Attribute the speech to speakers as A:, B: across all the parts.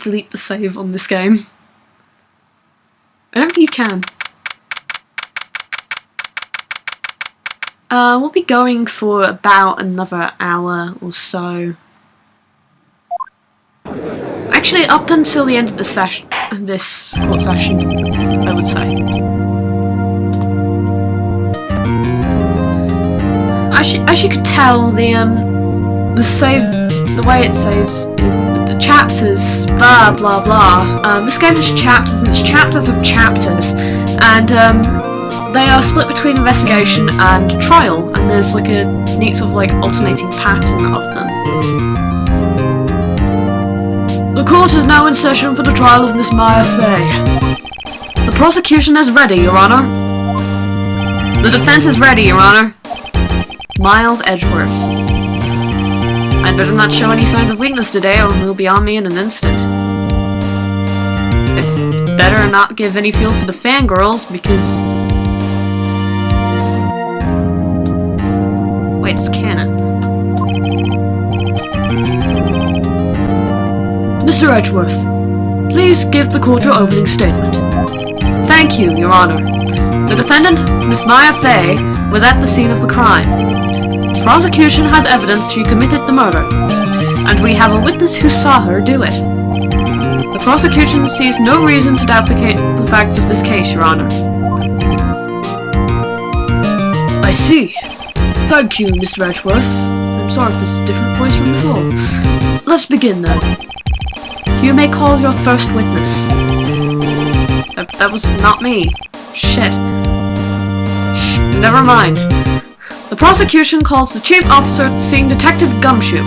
A: delete the save on this game. I don't think you can. We'll be going for about another hour or so. Actually, up until the end of the session, this court session, I would say. As you could tell, the way it saves, the chapters, blah blah blah. This game has chapters, and it's chapters of chapters, and they are split between investigation and trial, and there's like a neat sort of like alternating pattern of them. The court is now in session for the trial of Miss Maya Fey. The prosecution is ready, Your Honor. The defense is ready, Your Honor. Miles Edgeworth. I'd better not show any signs of weakness today, or he'll be on me in an instant. I'd better not give any fuel to the fangirls, because... Wait, it's canon. Mr. Edgeworth, please give the court your opening statement. Thank you, Your Honor. The defendant, Miss Maya Fey, was at the scene of the crime. The prosecution has evidence she committed the murder, and we have a witness who saw her do it. The prosecution sees no reason to doubt the facts of this case, Your Honor. I see. Thank you, Mr. Edgeworth. I'm sorry if this is a different voice from before. Let's begin, then. You may call your first witness. That was not me. Shit. Never mind. The prosecution calls the chief officer at the scene, Detective Gumshoe.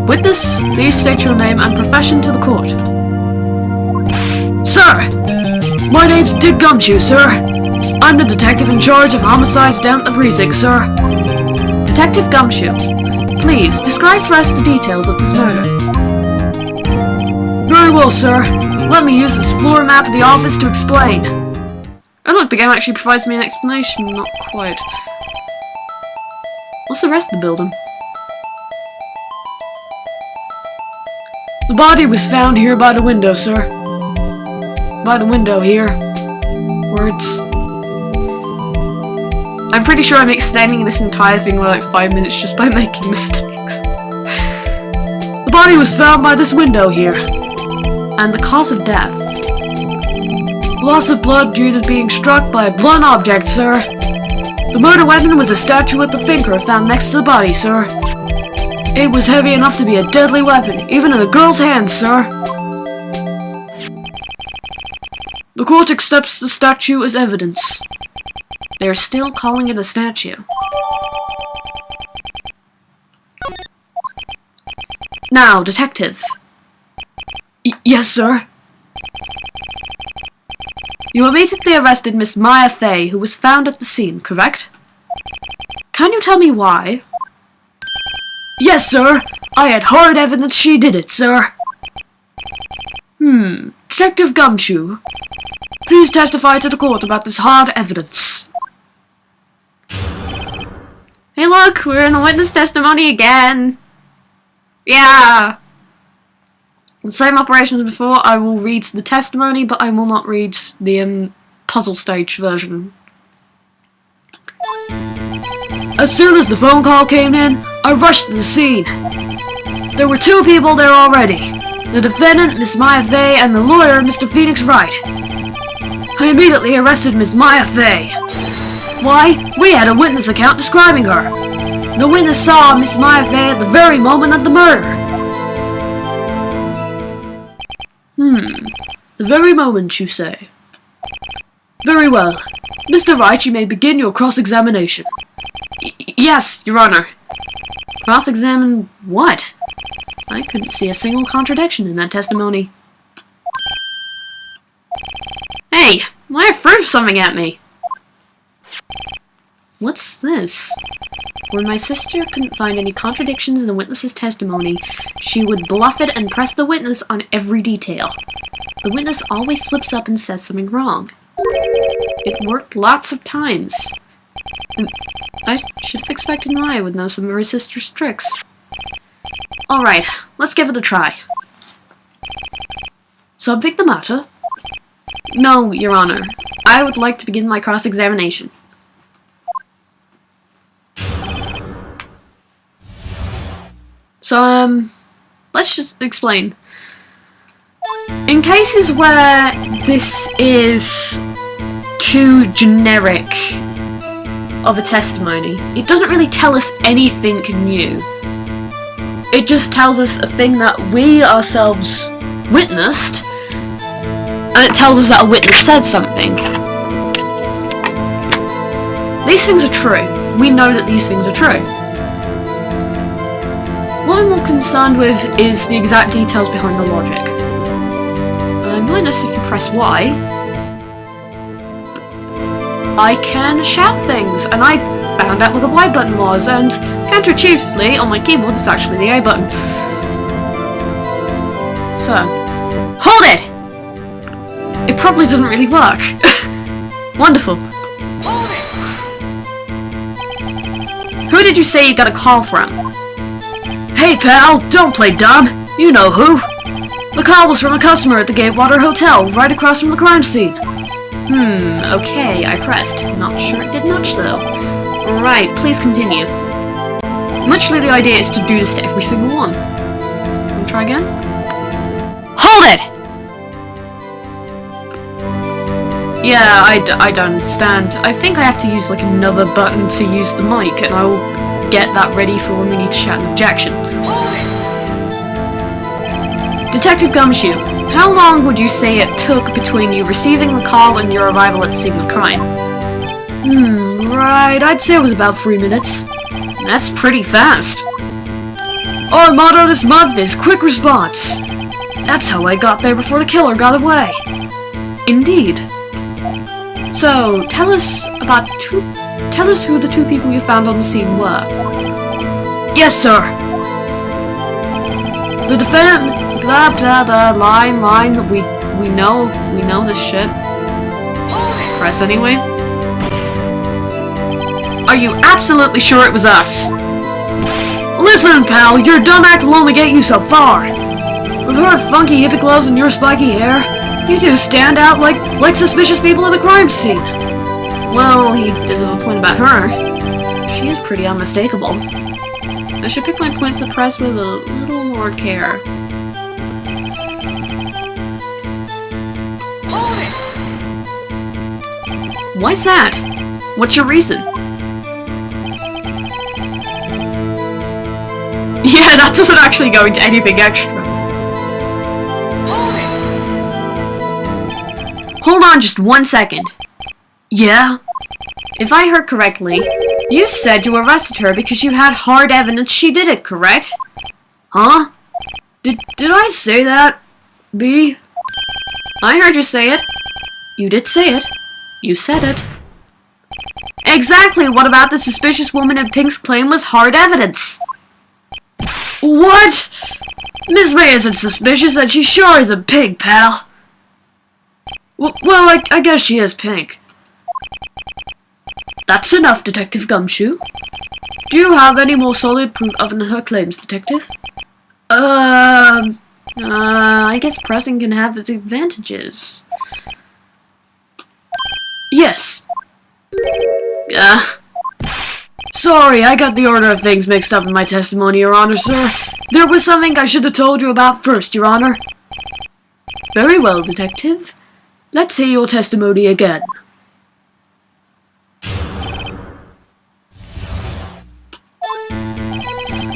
A: Witness, please state your name and profession to the court. Sir! My name's Dick Gumshoe, sir. I'm the detective in charge of homicides down at the precinct, sir. Detective Gumshoe, please describe for us the details of this murder. Very well, sir. Let me use this floor map of the office to explain. Oh look, the game actually provides me an explanation. Not quite. What's the rest of the building? The body was found here by the window, sir. By the window here. Words. I'm pretty sure I'm extending this entire thing by like 5 minutes just by making mistakes. The body was found by this window here. And the cause of death. Loss of blood due to being struck by a blunt object, sir. The murder weapon was a statue with the finger found next to the body, sir. It was heavy enough to be a deadly weapon, even in a girl's hands, sir. The court accepts the statue as evidence. They're still calling it a statue. Now, detective. Yes, sir. You immediately arrested Miss Maya Fey, who was found at the scene, correct? Can you tell me why? Yes, sir. I had hard evidence she did it, sir. Detective Gumshoe, please testify to the court about this hard evidence. Hey look, we're in the witness testimony again. Yeah. The same operation as before, I will read the testimony, but I will not read the puzzle stage version. As soon as the phone call came in, I rushed to the scene. There were 2 people there already. The defendant, Miss Maya Fey, and the lawyer, Mr. Phoenix Wright. I immediately arrested Miss Maya Fey. Why? We had a witness account describing her. The witness saw Miss Maya Fey at the very moment of the murder. The very moment, you say? Very well. Mr. Wright, you may begin your cross-examination. Yes, Your Honor. Cross-examine what? I couldn't see a single contradiction in that testimony. Hey, why threw something at me? What's this? When my sister couldn't find any contradictions in the witness's testimony, she would bluff it and press the witness on every detail. The witness always slips up and says something wrong. It worked lots of times. And I should have expected Maya would know some of her sister's tricks. Alright, let's give it a try. Something the matter? No, Your Honor. I would like to begin my cross-examination. So, let's just explain. In cases where this is too generic of a testimony, it doesn't really tell us anything new. It just tells us a thing that we ourselves witnessed, and it tells us that a witness said something. These things are true. We know that these things are true. What I'm more concerned with is the exact details behind the logic. I minus if you press Y, I can shout things, and I found out what the Y button was, and counterintuitively, on my keyboard, it's actually the A button. So, hold it! It probably doesn't really work. Wonderful. Who did you say you got a call from? Hey pal, don't play dumb. You know who. The call was from a customer at the Gatewater Hotel, right across from the crime scene. Okay, I pressed. Not sure it did much though. Right, please continue. Literally the idea is to do this to every single one. Wanna try again? Hold it! Yeah, I don't understand. I think I have to use like another button to use the mic, and I will get that ready for when we need to shout an objection. Detective Gumshoe, how long would you say it took between you receiving the call and your arrival at the scene of the crime? Right, I'd say it was about 3 minutes. That's pretty fast. Our motto this month is quick response. That's how I got there before the killer got away. Indeed. So, tell us who the two people you found on the scene were. Yes, sir. The defendant, blah blah blah, line, we know this shit. Press anyway. Are you absolutely sure it was us? Listen, pal, your dumb act will only get you so far. With her funky hippie clothes and your spiky hair, you two stand out like suspicious people at the crime scene. Well, he does have a point about her. She is pretty unmistakable. I should pick my points to press with a little more care. Why's that? What's your reason? Yeah, that doesn't actually go into anything extra. Hold on just 1 second. Yeah? If I heard correctly, you said you arrested her because you had hard evidence she did it, correct? Huh? Did I say that, B? I heard you say it. You did say it. You said it. Exactly what about the suspicious woman in pink's claim was hard evidence? What? Miss May isn't suspicious and she sure isn't pink, pal. Well, I guess she is pink. That's enough, Detective Gumshoe. Do you have any more solid proof of her claims, Detective? I guess pressing can have its advantages. Yes. Sorry, I got the order of things mixed up in my testimony, Your Honor, sir. There was something I should have told you about first, Your Honor. Very well, Detective. Let's hear your testimony again.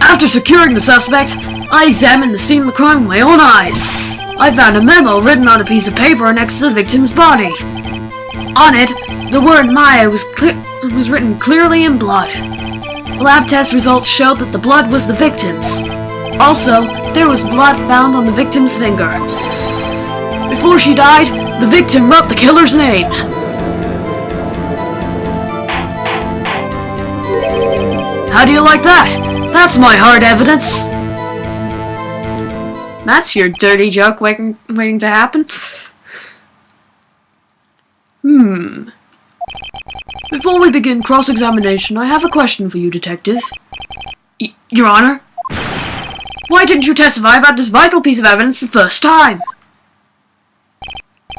A: After securing the suspect, I examined the scene of the crime with my own eyes. I found a memo written on a piece of paper next to the victim's body. On it, the word Maya was written clearly in blood. Lab test results showed that the blood was the victim's. Also, there was blood found on the victim's finger. Before she died, the victim wrote the killer's name. How do you like that? That's my hard evidence. That's your dirty joke waiting to happen? Before we begin cross-examination, I have a question for you, Detective. Your Honor? Why didn't you testify about this vital piece of evidence the first time?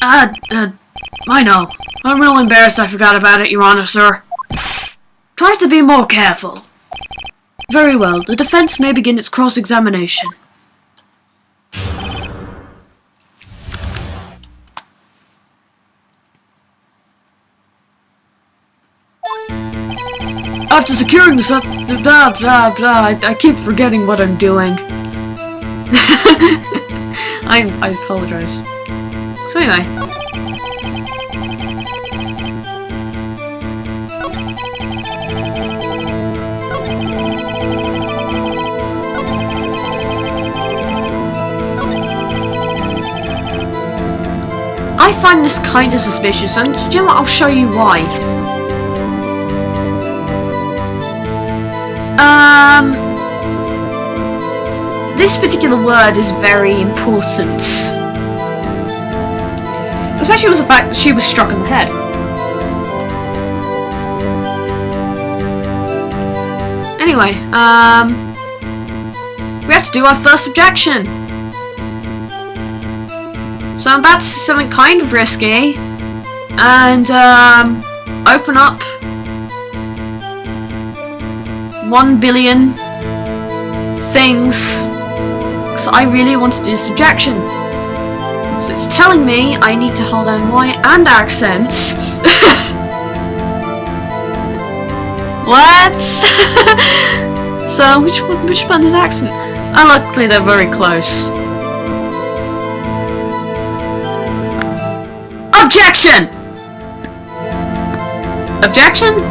A: I know. I'm real embarrassed I forgot about it, Your Honor, sir. Try to be more careful. Very well, the defense may begin its cross-examination. After securing the blah blah blah, I keep forgetting what I'm doing. I apologize. So anyway. I find this kind of suspicious, and you know what, I'll show you why. This particular word is very important. Especially with the fact that she was struck in the head. Anyway, we have to do our first objection. So I'm about to say something kind of risky, and open up 1 billion things, because I really want to do this objection. So it's telling me I need to hold down Y and accents. What? So which one is accent? Oh, luckily they're very close. Objection! Objection?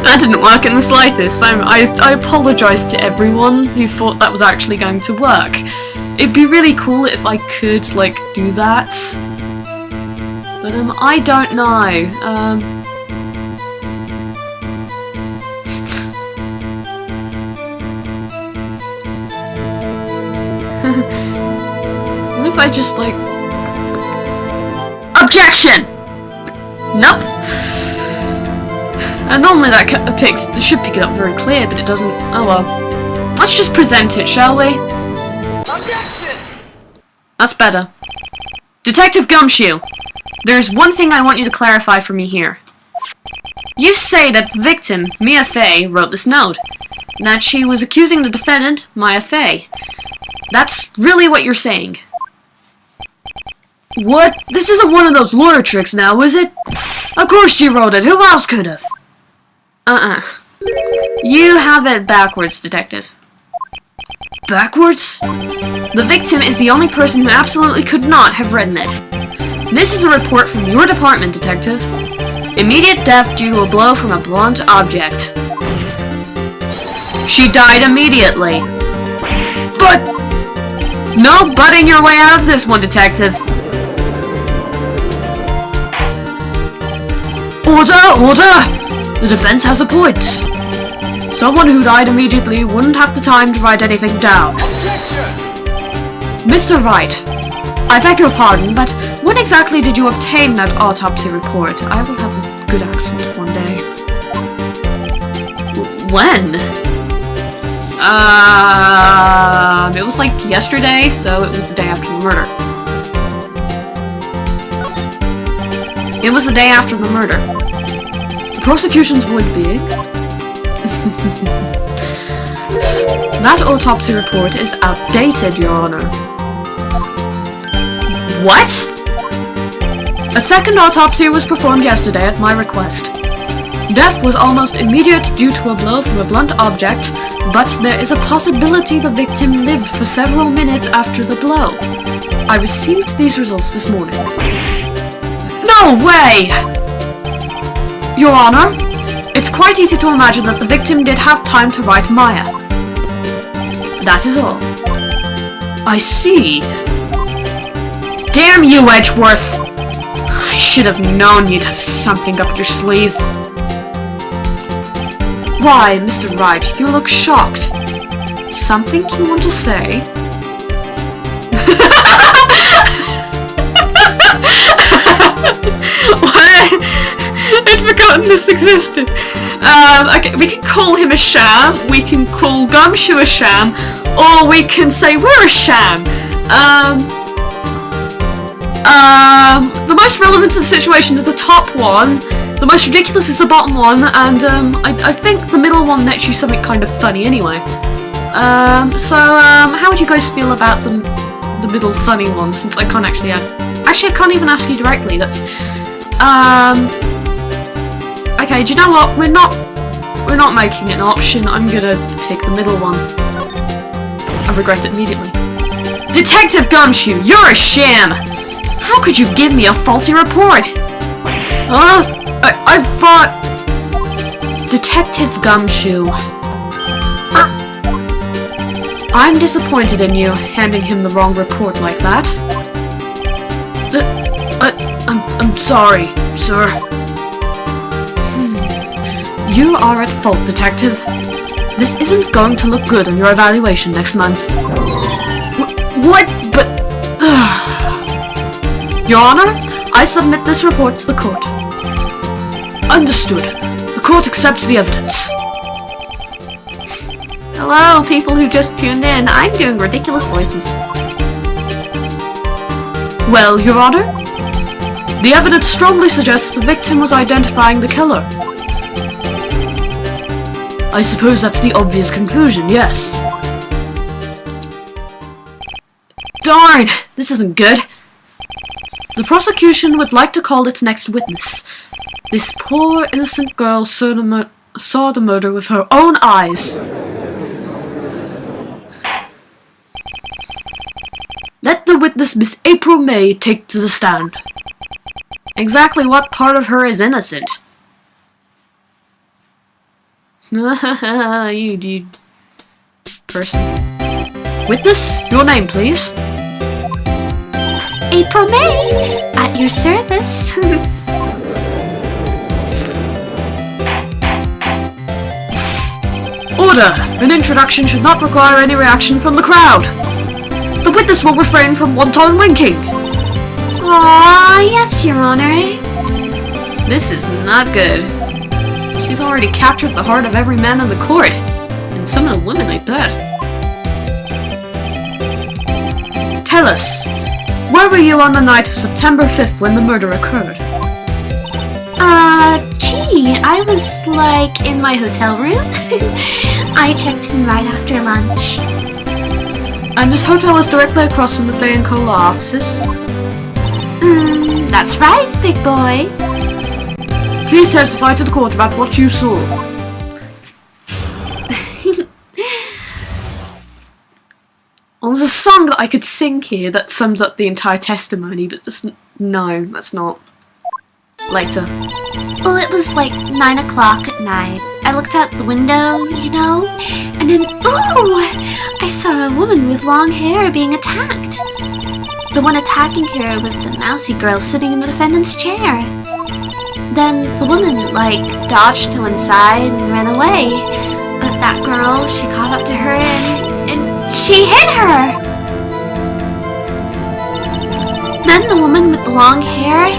A: That didn't work in the slightest. I apologise to everyone who thought that was actually going to work. It'd be really cool if I could, like, do that. But, I don't know. What if I just, like... Objection! Nope. And normally that should pick it up very clear, but it doesn't. Oh well. Let's just present it, shall we? Objection! That's better. Detective Gumshoe, there's one thing I want you to clarify for me here. You say that the victim, Mia Fey, wrote this note, and that she was accusing the defendant, Maya Fey. That's really what you're saying. What? This isn't one of those lawyer tricks now, is it? Of course she wrote it. Who else could have? You have it backwards, Detective. Backwards? The victim is the only person who absolutely could not have written it. This is a report from your department, Detective. Immediate death due to a blow from a blunt object. She died immediately. But... No butting your way out of this one, Detective. Order! Order! The defense has a point. Someone who died immediately wouldn't have the time to write anything down. Mr. Wright, I beg your pardon, but when exactly did you obtain that autopsy report? I will have a good accent one day. When? It was like yesterday, so it was the day after the murder. It was the day after the murder. The prosecution's would be... That autopsy report is outdated, Your Honor. What? A second autopsy was performed yesterday at my request. Death was almost immediate due to a blow from a blunt object, but there is a possibility the victim lived for several minutes after the blow. I received these results this morning. No way! Your Honor, it's quite easy to imagine that the victim did have time to write Maya. That is all. I see. Damn you, Edgeworth! I should have known you'd have something up your sleeve. Why, Mr. Wright, you look shocked. Something you want to say? What? I'd forgotten witness existed. Okay, we can call him a sham, we can call Gumshoe a sham, or we can say we're a sham. The most relevant to the situation is the top one, the most ridiculous is the bottom one, and I think the middle one nets you something kind of funny anyway. How would you guys feel about the middle funny one, since I can't actually Actually, I can't even ask you directly, that's... Okay, do you know what? We're not making it an option, I'm gonna pick the middle one. I regret it immediately. Detective Gumshoe, you're a sham! How could you give me a faulty report? I thought... Detective Gumshoe. I'm disappointed in you, handing him the wrong report like that. I'm sorry, sir. You are at fault, Detective. This isn't going to look good on your evaluation next month. What? But... Your Honor, I submit this report to the court. Understood. The court accepts the evidence. Hello, people who just tuned in. I'm doing ridiculous voices. Well, Your Honor, the evidence strongly suggests the victim was identifying the killer. I suppose that's the obvious conclusion, yes. Darn! This isn't good. The prosecution would like to call its next witness. This poor, innocent girl saw the murder with her own eyes. Let the witness, Miss April May, take to the stand. Exactly what part of her is innocent? you person. Witness, your name, please.
B: April May, at your service.
A: Order! An introduction should not require any reaction from the crowd. The witness will refrain from wanton winking.
B: Aww, yes, Your Honor.
A: This is not good. She's already captured the heart of every man in the court. And some of the women, I bet. Tell us, where were you on the night of September 5th when the murder occurred?
B: Gee, I was, like, in my hotel room. I checked in right after lunch.
A: And this hotel is directly across from the Fay and Cola offices?
B: That's right, big boy.
A: Please testify to the court about what you saw. Well, there's a song that I could sing here that sums up the entire testimony, but no, that's not. Later.
B: Well, it was like 9 o'clock at night. I looked out the window, you know, and then, ooh, I saw a woman with long hair being attacked. The one attacking her was the mousy girl sitting in the defendant's chair. Then the woman, like, dodged to one side and ran away. But that girl, she caught up to her and she hit her! Then the woman with the long hair,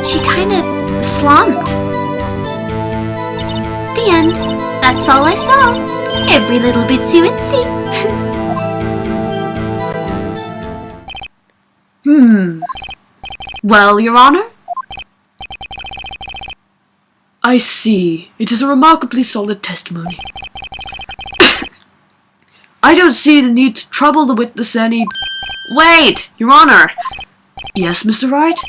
B: she kind of slumped. The end. That's all I saw. Every little bitsy witsy.
A: Well, Your Honor? I see. It is a remarkably solid testimony. I don't see the need to trouble the witness any... Wait! Your Honor! Yes, Mr. Wright?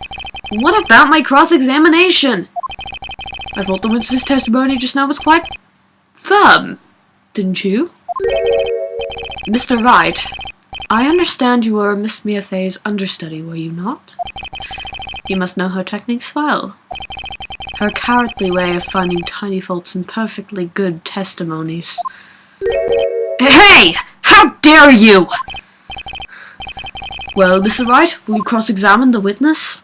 A: What about my cross-examination? I thought the witness's testimony just now was quite... firm. Didn't you? Mr. Wright, I understand you were Miss Mia Fey's understudy, were you not? You must know her techniques well. Her cowardly way of finding tiny faults in perfectly good testimonies. Hey! How dare you! Well, Mr. Wright, will you cross-examine the witness?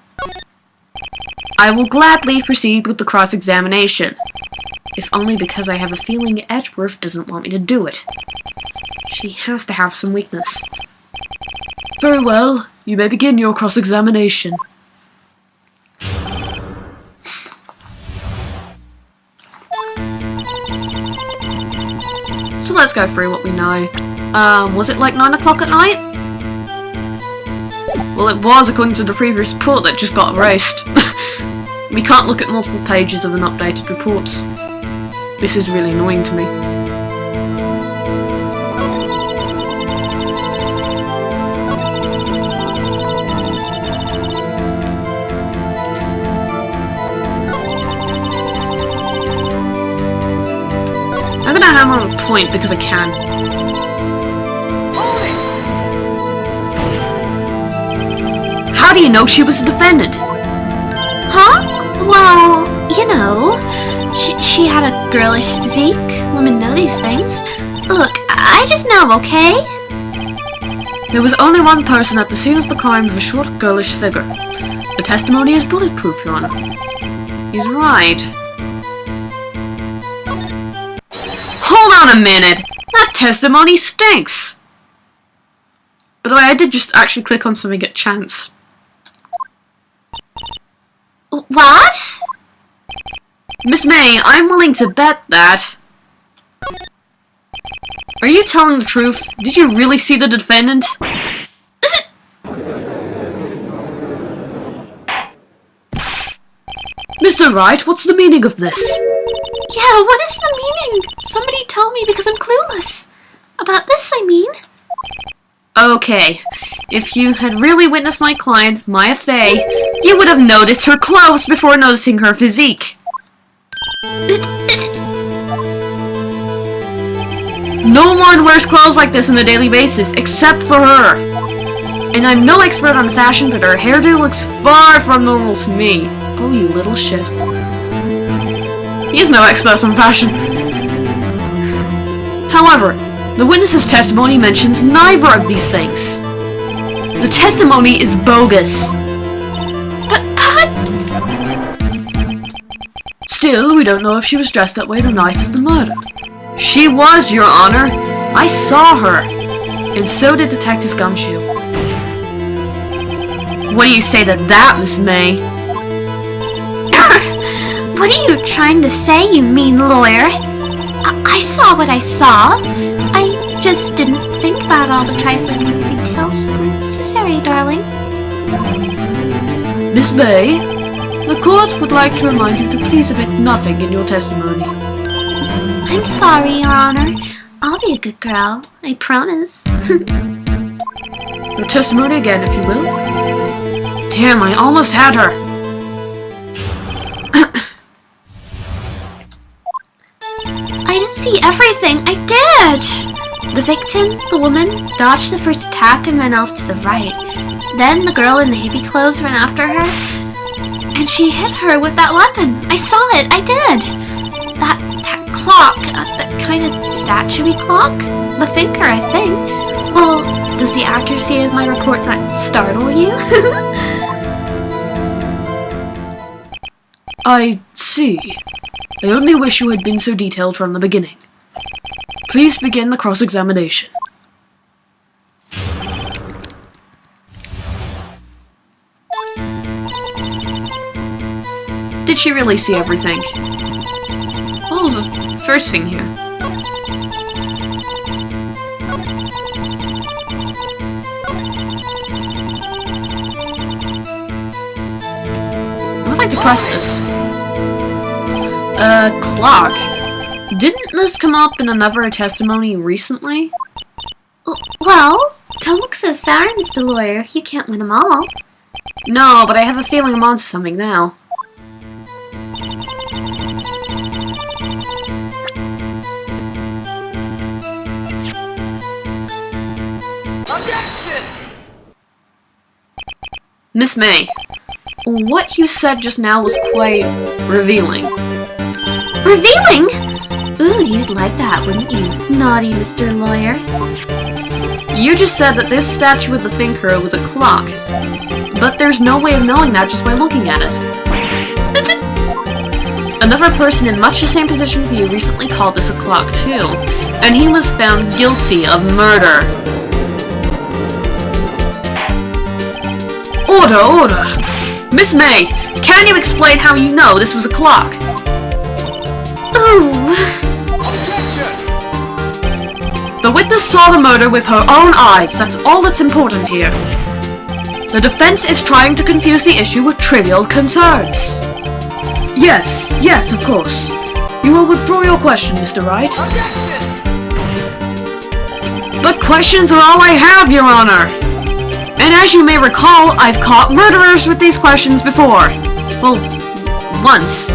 A: I will gladly proceed with the cross-examination. If only because I have a feeling Edgeworth doesn't want me to do it. She has to have some weakness. Very well, you may begin your cross-examination. So let's go through what we know. Was it like 9 o'clock at night? Well, it was according to the previous report that just got erased. We can't look at multiple pages of an updated report. This is really annoying to me. I'm gonna hammer on a point because I can. How do you know she was a defendant?
B: Huh? Well, you know, she had a girlish physique. Women know these things. Look, I just know, okay?
A: There was only one person at the scene of the crime with a short, girlish figure. The testimony is bulletproof, Your Honor. He's right. Hold on a minute! That testimony stinks! By the way, I did just actually click on something at chance.
B: What?
A: Miss May, I'm willing to bet that... Are you telling the truth? Did you really see the defendant? Mr. Wright, what's the meaning of this?
B: Yeah, what is the meaning? Somebody tell me because I'm clueless. About this, I mean.
A: Okay, if you had really witnessed my client, Maya Fey, you would have noticed her clothes before noticing her physique. No one wears clothes like this on a daily basis, except for her. And I'm no expert on fashion, but her hairdo looks far from normal to me. Oh, you little shit. He is no expert on fashion. However, the witness's testimony mentions neither of these things. The testimony is bogus.
B: But...
A: Still, we don't know if she was dressed that way the night of the murder. She was, Your Honor. I saw her. And so did Detective Gumshoe. What do you say to that, Miss May?
B: What are you trying to say, you mean lawyer? I saw what I saw. I just didn't think about all the trifling details that were necessary, darling.
A: Miss May, the court would like to remind you to please omit nothing in your testimony.
B: I'm sorry, Your Honor. I'll be a good girl. I promise.
A: Your testimony again, if you will. Damn, I almost had her.
B: I did see everything. I did! The victim, the woman, dodged the first attack and ran off to the right. Then the girl in the hippie clothes ran after her, and she hit her with that weapon. I saw it. I did. That clock, that kind of statue-y clock? The thinker, I think. Well, does the accuracy of my report not startle you?
A: I see. I only wish you had been so detailed from the beginning. Please begin the cross-examination. Did she really see everything? What was the first thing here? I would like to press this. Clock. Didn't this come up in another testimony recently?
B: Well, don't look so sour, Mr. Lawyer. You can't win them all.
A: No, but I have a feeling I'm onto something now.
C: Objection!
A: Miss May, what you said just now was quite revealing.
B: Revealing? Ooh, you'd like that, wouldn't you? Naughty Mr. Lawyer.
A: You just said that this statue with the thinker was a clock. But there's no way of knowing that just by looking at it. Another person in much the same position for you recently called this a clock too. And he was found guilty of murder. Order, order! Miss May, can you explain how you know this was a clock?
B: Ooh.
C: Objection!
A: The witness saw the murder with her own eyes. That's all that's important here. The defense is trying to confuse the issue with trivial concerns. Yes, of course. You will withdraw your question, Mr. Wright. But questions are all I have, Your Honor. And as you may recall, I've caught murderers with these questions before. Well, once.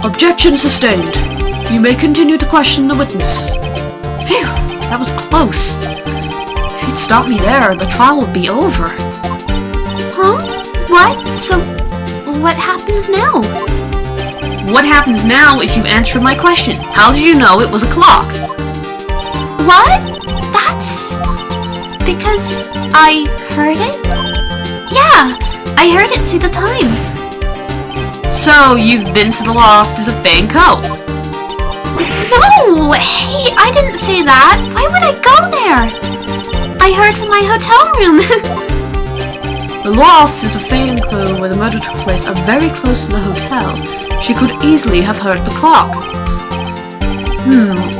A: Objection sustained. You may continue to question the witness. Phew, that was close. If you'd stopped me there, the trial would be over.
B: Huh? What? So, what happens now?
A: What happens now is you answer my question. How did you know it was a clock?
B: What? That's... because I heard it? Yeah, I heard it see the time.
A: So, you've been to the law offices of Banco?
B: No! Hey, I didn't say that. Why would I go there? I heard from my hotel room.
A: The law offices of Fay & Clo, where the murder took place, are very close to the hotel. She could easily have heard the clock.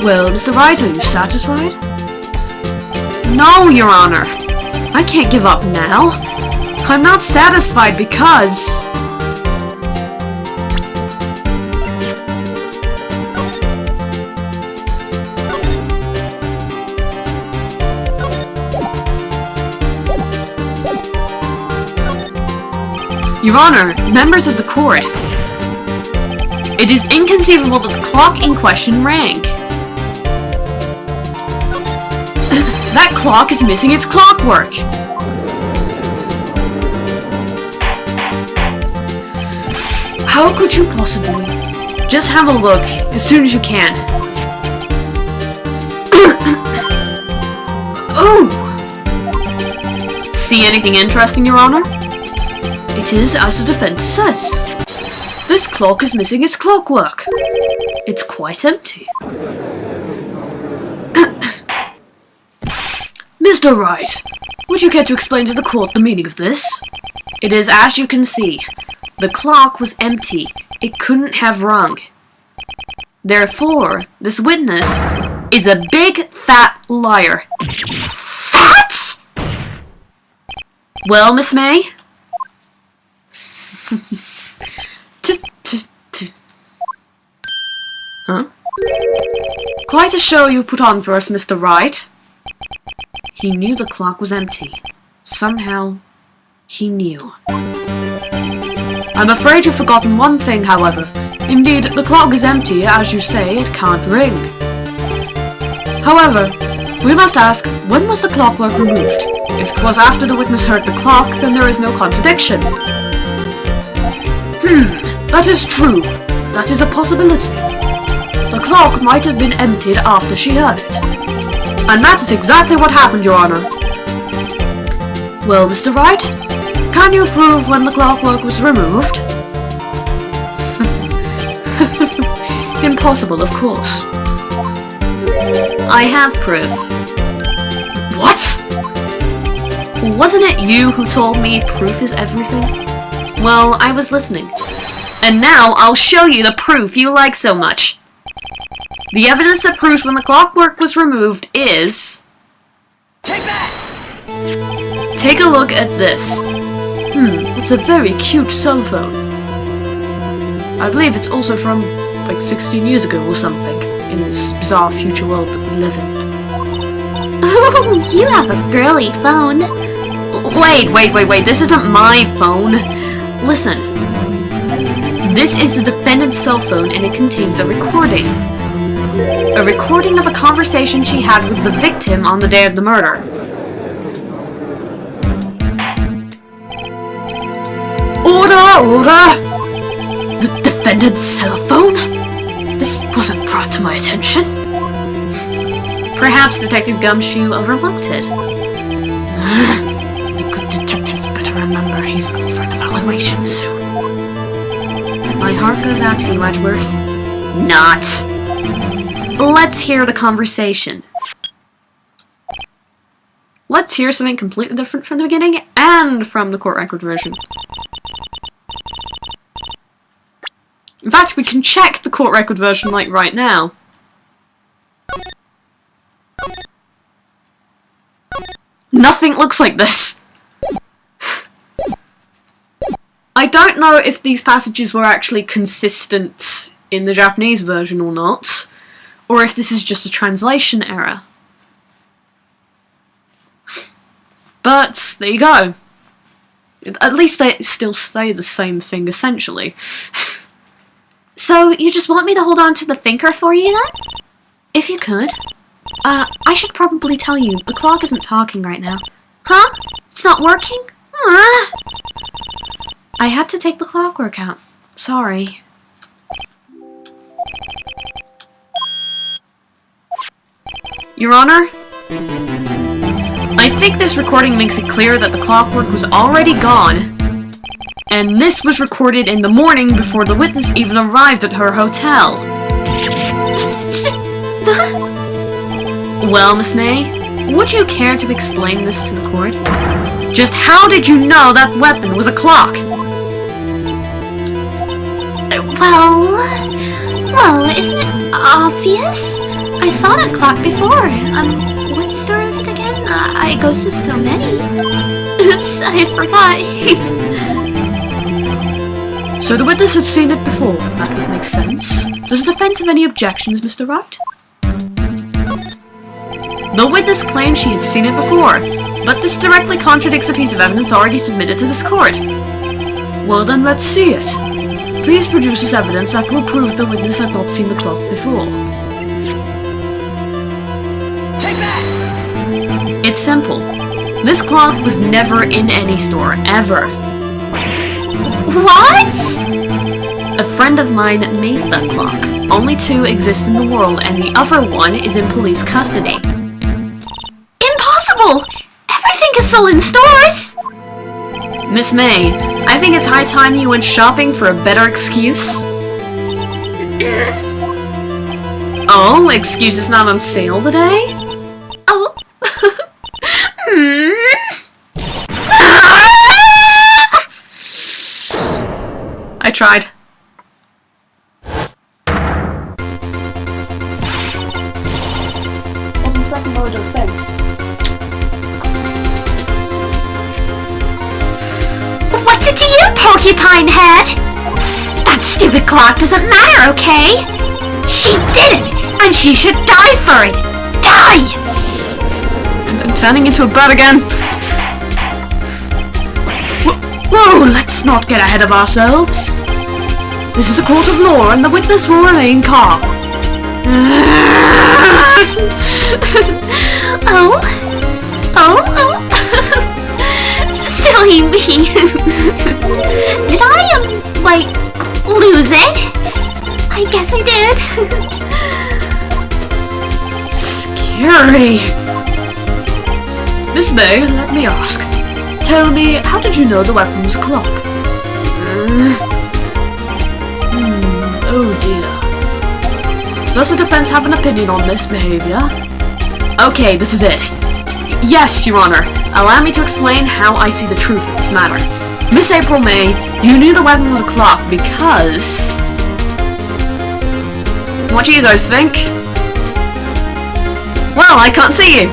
A: Well, Mr. Wright, are you satisfied? No, Your Honor. I can't give up now. I'm not satisfied because... Your Honor, members of the court, it is inconceivable that the clock in question rang. That clock is missing its clockwork. How could you possibly? Just have a look as soon as you can. Oh! See anything interesting, Your Honor? It is as the defense says. This clock is missing its clockwork. It's quite empty. Mr. Wright, would you care to explain to the court the meaning of this? It is as you can see. The clock was empty. It couldn't have rung. Therefore, this witness is a big fat liar. Fat? Well, Miss May? Huh? Quite a show you put on for us, Mr. Wright. He knew the clock was empty. Somehow, he knew. I'm afraid you've forgotten one thing, however. Indeed, the clock is empty. As you say, it can't ring. However, we must ask, when was the clockwork removed? If it was after the witness heard the clock, then there is no contradiction. That is true. That is a possibility. The clock might have been emptied after she heard it. And that is exactly what happened, Your Honor. Well, Mr. Wright, can you prove when the clockwork was removed? Impossible, of course. I have proof. What? Wasn't it you who told me proof is everything? Well, I was listening. And now I'll show you the proof you like so much. The evidence that proves when the clockwork was removed is... Take that! Take a look at this. It's a very cute cell phone. I believe it's also from, like, 16 years ago or something, in this bizarre future world that we live in.
B: Oh, you have a girly phone.
A: Wait, this isn't my phone. Listen. This is the defendant's cell phone and it contains a recording. A recording of a conversation she had with the victim on the day of the murder. Order! The defendant's cell phone? This wasn't brought to my attention. Perhaps Detective Gumshoe overlooked it. The good detective better remember he's going for an evaluation soon. My heart goes out to you, Edgeworth. Not. Let's hear the conversation. Let's hear something completely different from the beginning and from the court record version. In fact, we can check the court record version like right now. Nothing looks like this. I don't know if these passages were actually consistent in the Japanese version or not, or if this is just a translation error. But, there you go. At least they still say the same thing, essentially.
B: So, you just want me to hold on to the thinker for you, then?
A: If you could. I should probably tell you, the clock isn't talking right now.
B: Huh? It's not working?
A: I had to take the clockwork out. Sorry. Your Honor? I think this recording makes it clear that the clockwork was already gone, and this was recorded in the morning before the witness even arrived at her hotel. Well, Miss May, would you care to explain this to the court? Just how did you know that weapon was a clock?
B: Well, isn't it obvious? I saw that clock before. What store is it again? I go to so many. Oops, I forgot.
A: So the witness had seen it before. That would make sense. Does the defense have any objections, Mr. Wright? The witness claimed she had seen it before, but this directly contradicts a piece of evidence already submitted to this court. Well then, let's see it. Please produce this evidence that will prove the witness had not seen the clock before. Take that! It's simple. This clock was never in any store, ever.
B: What?
A: A friend of mine made that clock. Only 2 exist in the world, and the other one is in police custody.
B: Impossible! Everything is sold in stores!
A: Miss May, I think it's high time you went shopping for a better excuse. Oh, excuse is not on sale today?
B: Oh.
A: I tried.
B: What's it to you, Porcupine Head? That stupid clock doesn't matter, okay? She did it, and she should die for it! Die!
A: And I'm turning into a bird again. Whoa, let's not get ahead of ourselves. This is a court of law, and the witness will remain calm.
B: Oh. Silly me. Did I, lose it? I guess I did.
A: Scary. Miss May, let me ask. Tell me, how did you know the weapon was a clock? Oh dear. Does the defense have an opinion on this behavior? Okay, this is it. Yes, Your Honor. Allow me to explain how I see the truth of this matter. Miss April May, you knew the weapon was a clock because... What do you guys think? Well, I can't see you.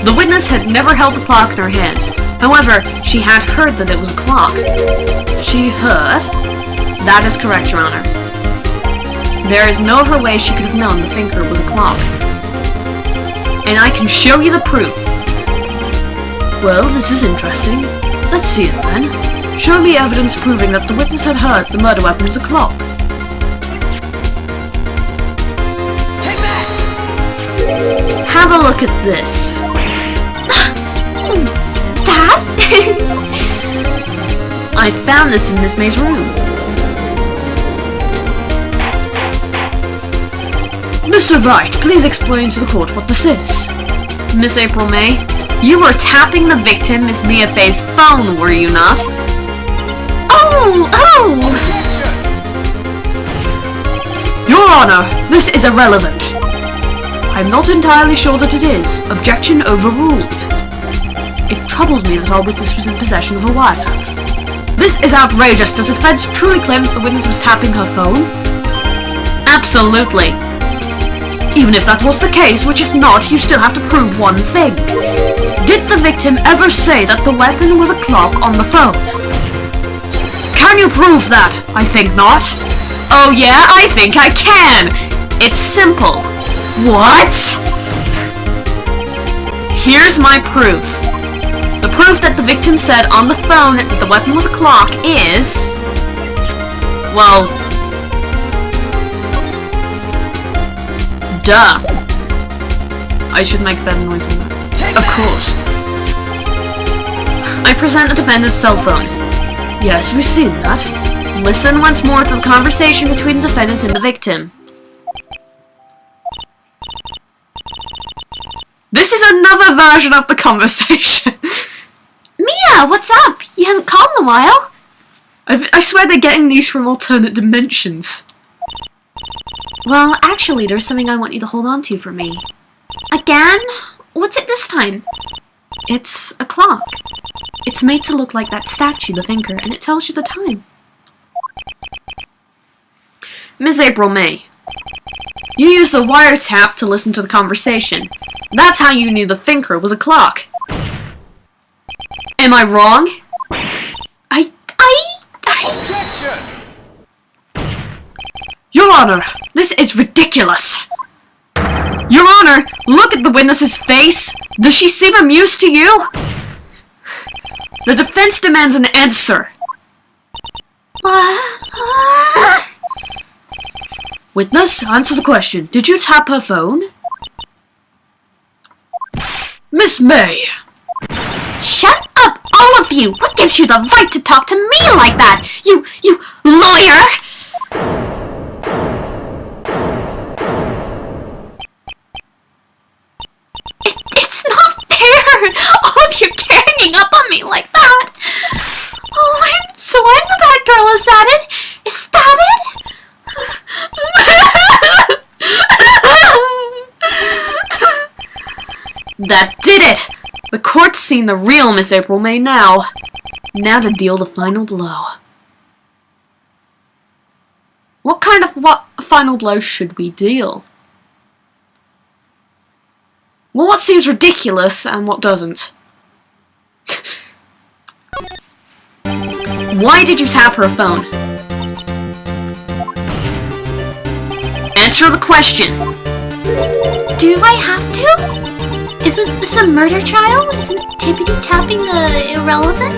A: The witness had never held the clock in her hand. However, she had heard that it was a clock. She heard? That is correct, Your Honor. There is no other way she could have known the thinker was a clock. And I can show you the proof. Well, this is interesting. Let's see it then. Show me evidence proving that the witness had heard the murder weapon was a clock. Take that! Have a look at this.
B: That?
A: I found this in Miss May's room. Mr. Wright, please explain to the court what this is. Miss April May, you were tapping the victim, Miss Mia Fey's phone, were you not?
B: Oh!
A: Your Honor, this is irrelevant. I'm not entirely sure that it is. Objection overruled. It troubles me that our witness was in possession of a wiretap. This is outrageous. Does the defense truly claim that the witness was tapping her phone? Absolutely. Even if that was the case, which it's not, you still have to prove one thing. Did the victim ever say that the weapon was a clock on the phone? Can you prove that? I think not. Oh yeah, I think I can. It's simple. What? Here's my proof. The proof that the victim said on the phone that the weapon was a clock is... well... duh. I should make better noise than that. Of course. I present the defendant's cell phone. Yes, we've seen that. Listen once more to the conversation between the defendant and the victim. This is another version of the conversation.
B: Mia, what's up? You haven't called in a while.
A: I swear they're getting these from alternate dimensions.
B: Well, actually, there's something I want you to hold on to for me. Again? What's it this time?
A: It's a clock. It's made to look like that statue, the thinker, and it tells you the time. Miss April May, you used a wiretap to listen to the conversation. That's how you knew the thinker was a clock. Am I wrong?
C: Objection!
A: Your Honor, this is ridiculous. Your Honor, look at the witness's face. Does she seem amused to you? The defense demands an answer. Witness, answer the question. Did you tap her phone? Miss May!
B: Shut up, all of you! What gives you the right to talk to me like that? You lawyer! It's not fair! All of you ganging up on me like that! Oh, so I'm the bad girl, is that it? Is that it?
A: That did it! The court's seen the real Miss April May now. Now to deal the final blow. What kind of final blow should we deal? Well, what seems ridiculous and what doesn't? Why did you tap her phone? Answer the question.
B: Do I have to? Isn't this a murder trial? Isn't tippity tapping irrelevant?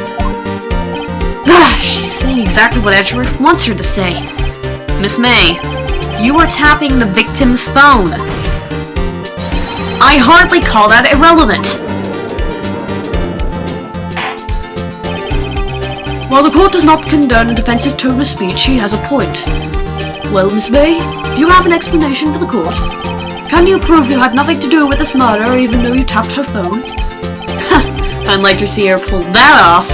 A: She's saying exactly what Edgeworth wants her to say. Miss May, you are tapping the victim's phone. I hardly call that irrelevant. While the court does not condone the defense's tone of speech, he has a point. Well, Miss May, do you have an explanation for the court? Can you prove you had nothing to do with this murder, even though you tapped her phone? I'd like to see her pull that off.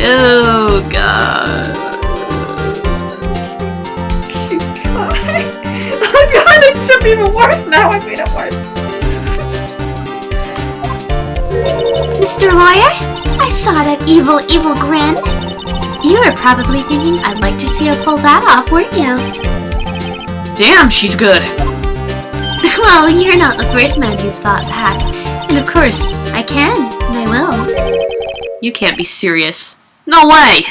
A: Oh, God. Oh, God, it should be even worse now. I made it worse.
B: Mr. Lawyer, I saw that evil, evil grin. You were probably thinking I'd like to see her pull that off, weren't you?
A: Damn, she's good.
B: Well, you're not the first man who's thought that. And of course, I can, and I will.
A: You can't be serious. No way!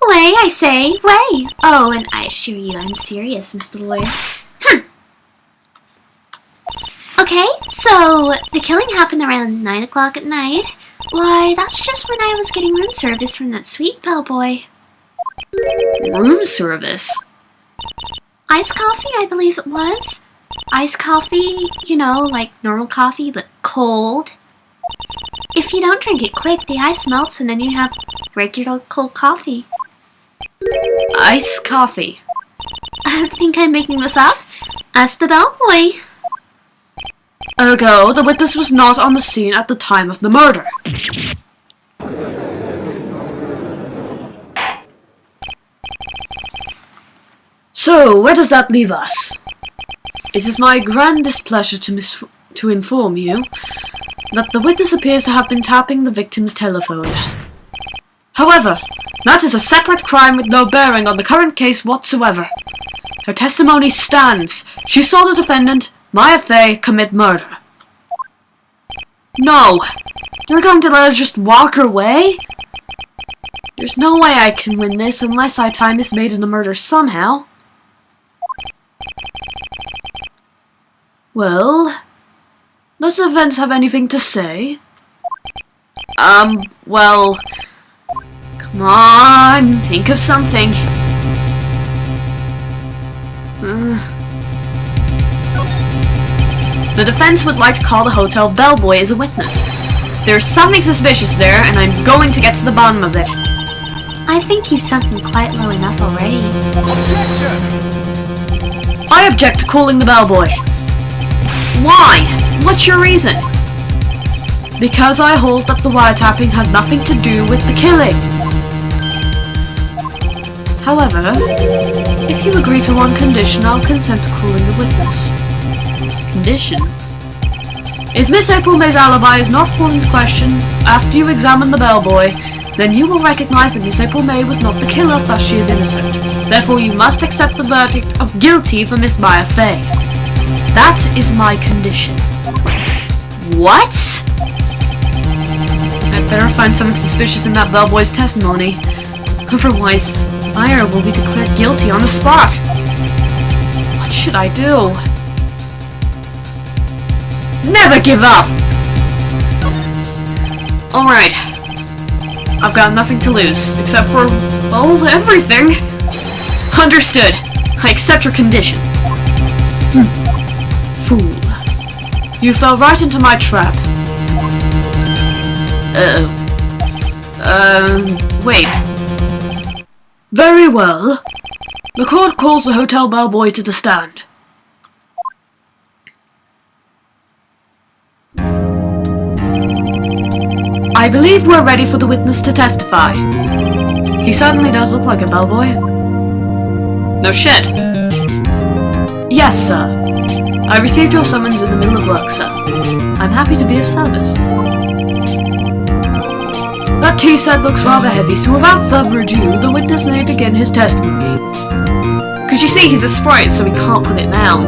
B: Way, I say, way! Oh, and I assure you I'm serious, Mr. Lawyer. Okay, so the killing happened around 9 o'clock at night. Why, that's just when I was getting room service from that sweet bellboy.
A: Room service?
B: Iced coffee, I believe it was. Iced coffee, you know, like normal coffee, but cold. If you don't drink it quick, the ice melts and then you have regular cold coffee.
A: Iced coffee.
B: I think I'm making this up. Ask the bellboy.
A: Ergo, the witness was not on the scene at the time of the murder. So, where does that leave us? It is my grandest pleasure to inform you that the witness appears to have been tapping the victim's telephone. However, that is a separate crime with no bearing on the current case whatsoever. Her testimony stands. She saw the defendant, Maya Fey, commit murder. No! You're going to let her just walk away? There's no way I can win this unless I tie Miss May to the murder somehow. Well, does the defense have anything to say? Well, come on, think of something. The defense would like to call the hotel bellboy as a witness. There's something suspicious there, and I'm going to get to the bottom of it.
B: I think you've sunk them quite low enough already.
C: Objection!
A: I object to calling the bellboy. Why? What's your reason? Because I hold that the wiretapping had nothing to do with the killing. However, if you agree to one condition, I'll consent to calling the witness. Condition? If Miss April May's alibi is not called into question after you examine the bellboy, then you will recognize that Miss April May was not the killer, thus she is innocent. Therefore, you must accept the verdict of guilty for Miss Maya Fey. That is my condition. What? I'd better find something suspicious in that bellboy's testimony. Otherwise, Maya will be declared guilty on the spot. What should I do? Never give up! Alright. I've got nothing to lose, except for, well, everything. Understood. I accept your condition. Fool. You fell right into my trap. Wait. Very well. The court calls the hotel bellboy to the stand. I believe we're ready for the witness to testify. He certainly does look like a bellboy. No shit. Yes, sir. I received your summons in the middle of work, sir. I'm happy to be of service. That tea set looks rather heavy, so without further ado, the witness may begin his testimony. Cause you see, he's a sprite, so he can't put it down.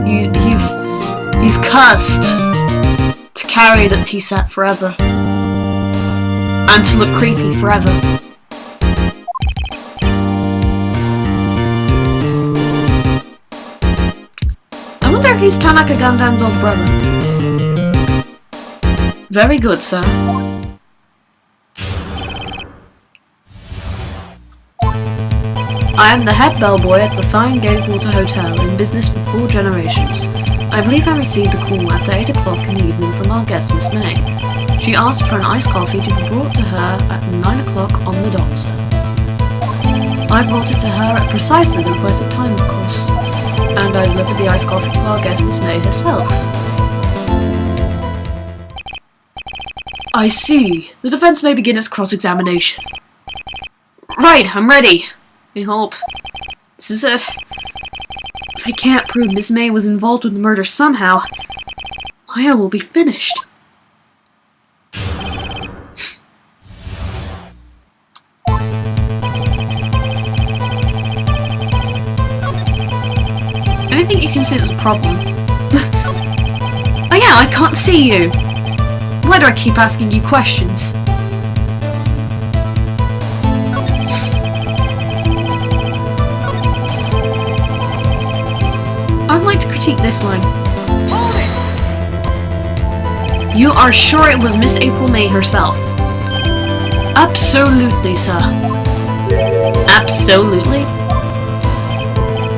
A: He's cursed to carry that tea set forever. And to look creepy forever. I wonder if he's Tanaka Gundam's old brother. Very good, sir. I am the head bellboy at the Fine Gatewater Hotel, in business for 4 generations. I believe I received a call after 8 o'clock in the evening from our guest, Miss May. She asked for an iced coffee to be brought to her at 9 o'clock on the dot, sir. I brought it to her at precisely the requested time, of course, and I delivered the iced coffee to our guest, Miss May herself. I see. The defense may begin its cross-examination. Right, I'm ready. I hope. This is it. If I can't prove Miss May was involved with the murder somehow, Maya will be finished. I don't think you can see this problem. Oh yeah, I can't see you. Why do I keep asking you questions? I'd like to critique this line. You are sure it was Miss April May herself? Absolutely, sir. Absolutely?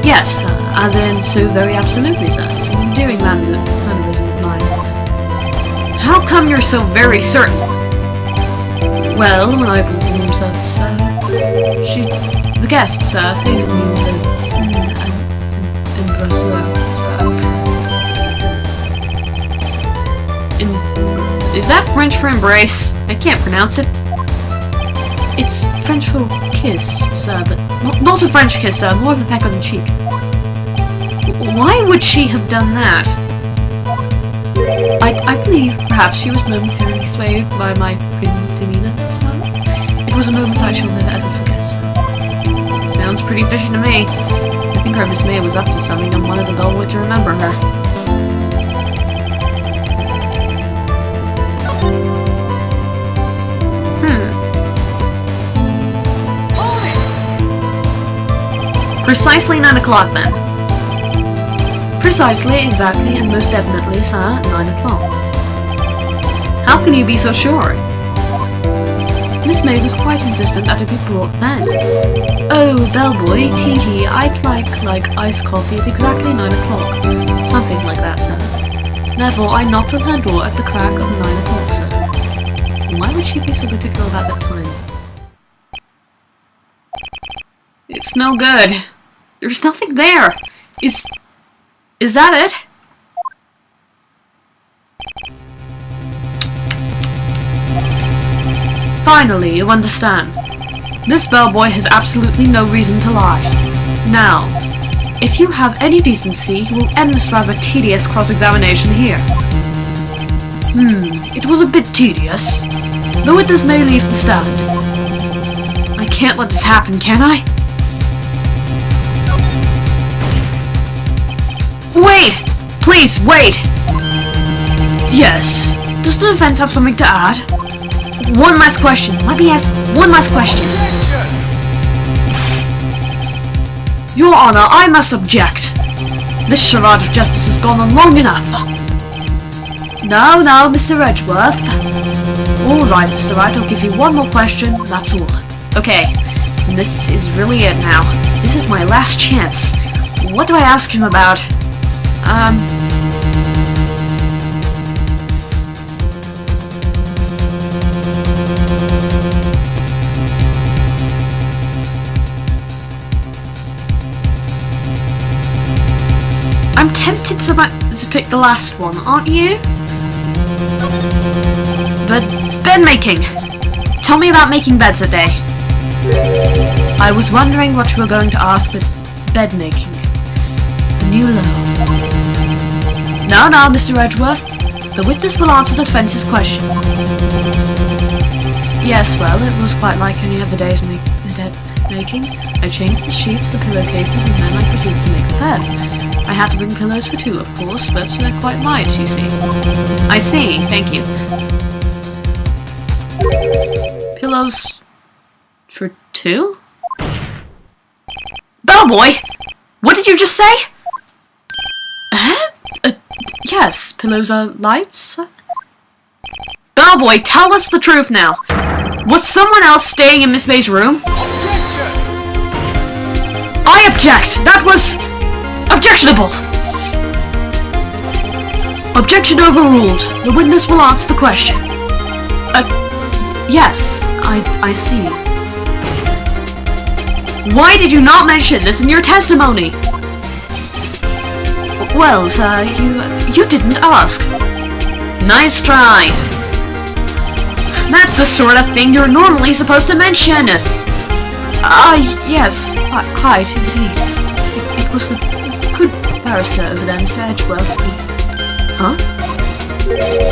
A: Yes, as in so very absolutely, sir. It's an endearing mannerism of mine. How come you're so very certain? Well, when I brought the room service, the guests, favoured me with is that French for embrace? I can't pronounce it. It's French for kiss, sir, but not a French kiss, sir, more of a peck on the cheek. Why would she have done that? I believe perhaps she was momentarily swayed by my pretty demeanour, sir. It was a moment I shall never ever forget, sir. Sounds pretty fishy to me. I think our Miss May was up to something and wanted the bellboy to remember her. Precisely 9 o'clock then. Precisely, exactly, and most definitely, sir, 9 o'clock. How can you be so sure? Miss May was quite insistent that it be brought then. Oh, bellboy, tee-hee, I'd like iced coffee at exactly 9 o'clock. Something like that, sir. Therefore, I knocked on her door at the crack of 9 o'clock, sir. Why would she be so particular about that time? It's no good. There's nothing there. Is that it? Finally, you understand. This bellboy has absolutely no reason to lie. Now, if you have any decency, you will end this rather tedious cross-examination here. It was a bit tedious. The witness may leave the stand. I can't let this happen, can I? Wait! Please, wait! Yes. Does the defense have something to add? One last question. Let me ask one last question. Your Honor, I must object. This charade of justice has gone on long enough. No, Mr. Edgeworth. Alright, Mr. Wright, I'll give you one more question, that's all. Okay, and this is really it now. This is my last chance. What do I ask him about? I'm tempted to pick the last one, aren't you? But bed making. Tell me about making beds a day. I was wondering what you were going to ask with bed making. The new law. No, Mr. Edgeworth. The witness will answer the defense's question. Yes, well, it was quite like any other day's making. I changed the sheets, the pillowcases, and then I proceeded to make the bed. I had to bring pillows for two, of course, but they're quite light, you see. I see, thank you. Pillows for two? Bellboy! What did you just say? Yes, pillows are light, sir. Bellboy, tell us the truth now. Was someone else staying in Miss May's room? I object! That was objectionable! Objection overruled. The witness will answer the question. Yes, I see. Why did you not mention this in your testimony? Well, sir, you didn't ask. Nice try. That's the sort of thing you're normally supposed to mention. Yes, quite indeed. It was the good barrister over there, Mr. Edgeworth. Huh?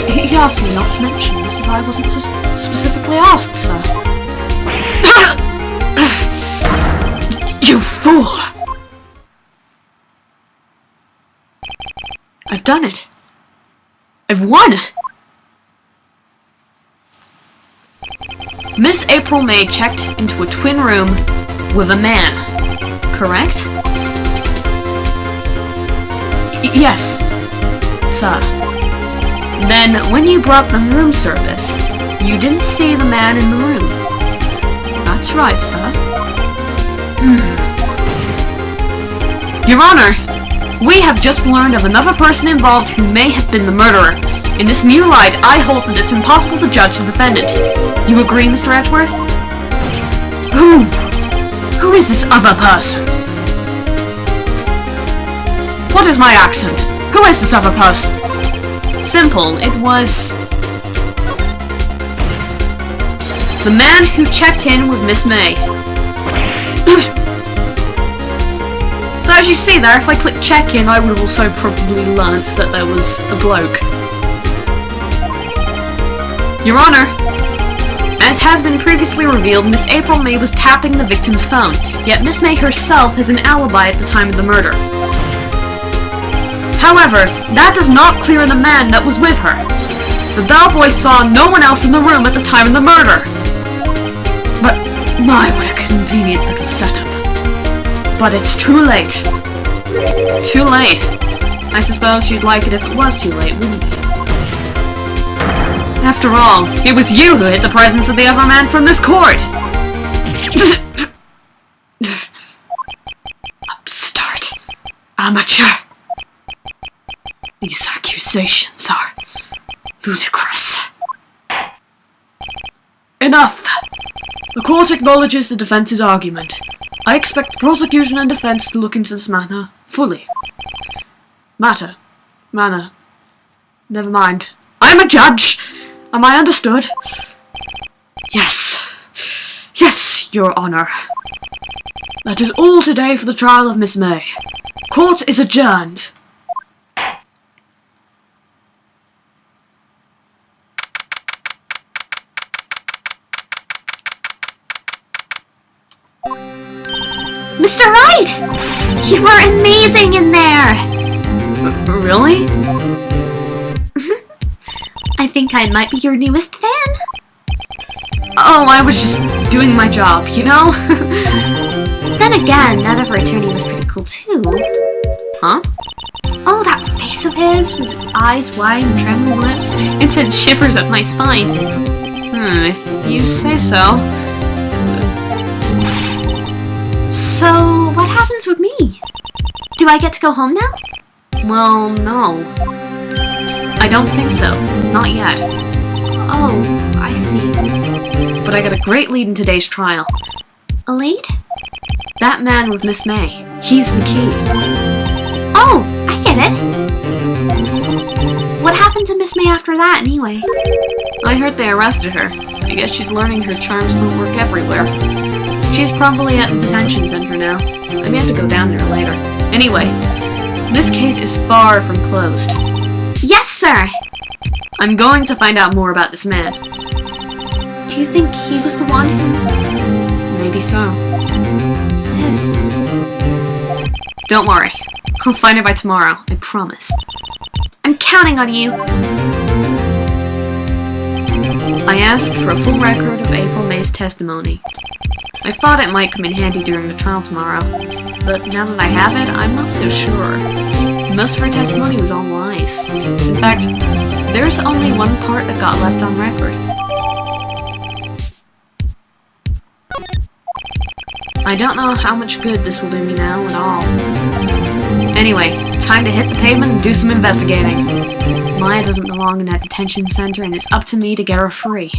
A: He asked me not to mention it if I wasn't specifically asked, sir. You fool! I've done it. I've won! Miss April May checked into a twin room with a man, correct? Yes, sir. Then, when you brought the room service, you didn't see the man in the room. That's right, sir. Your Honor, we have just learned of another person involved who may have been the murderer. In this new light, I hold that it's impossible to judge the defendant. You agree, Mr. Edgeworth? Who is this other person? What is my accent? Who is this other person? Simple, it was the man who checked in with Miss May. So as you see there, if I click check in, I would have also probably learnt that there was a bloke. Your Honor, As has been previously revealed, Miss April May was tapping the victim's phone, yet Miss May herself has an alibi at the time of the murder. However, that does not clear the man that was with her. The bellboy saw no one else in the room at the time of the murder. But, my, what a convenient little setup. But it's too late. Too late? I suppose you'd like it if it was too late, wouldn't you? After all, it was you who hid the presence of the other man from this court! Upstart. Amateur. These accusations are ludicrous. Enough! The court acknowledges the defense's argument. I expect the prosecution and defense to look into this matter fully. Manner. Never mind. I'm a judge! Am I understood? Yes. Yes, Your Honor. That is all today for the trial of Miss May. Court is adjourned.
B: Mr. Wright! You were amazing in there!
A: Really?
B: I think I might be your newest fan.
A: Oh, I was just doing my job, you know?
B: Then again, that of our attorney was pretty cool too.
A: Huh?
B: Oh, that face of his, with his eyes wide and trembling lips, it sent shivers up my spine.
A: If you say so.
B: So, what happens with me? Do I get to go home now?
A: Well, no. I don't think so. Not yet.
B: Oh, I see.
A: But I got a great lead in today's trial.
B: A lead?
A: That man with Miss May. He's the key.
B: Oh, I get it. What happened to Miss May after that, anyway?
A: I heard they arrested her. I guess she's learning her charms won't work everywhere. She's probably at the detention center now. I may have to go down there later. Anyway, this case is far from closed.
B: Yes, sir!
A: I'm going to find out more about this man.
B: Do you think he was the one who...
A: Maybe so.
B: Sis...
A: Don't worry. I'll find it by tomorrow. I promise.
B: I'm counting on you.
A: I asked for a full record of April May's testimony. I thought it might come in handy during the trial tomorrow, but now that I have it, I'm not so sure. Most of her testimony was all lies. In fact, there's only one part that got left on record. I don't know how much good this will do me now at all. Anyway, time to hit the pavement and do some investigating. Maya doesn't belong in that detention center, and it's up to me to get her free.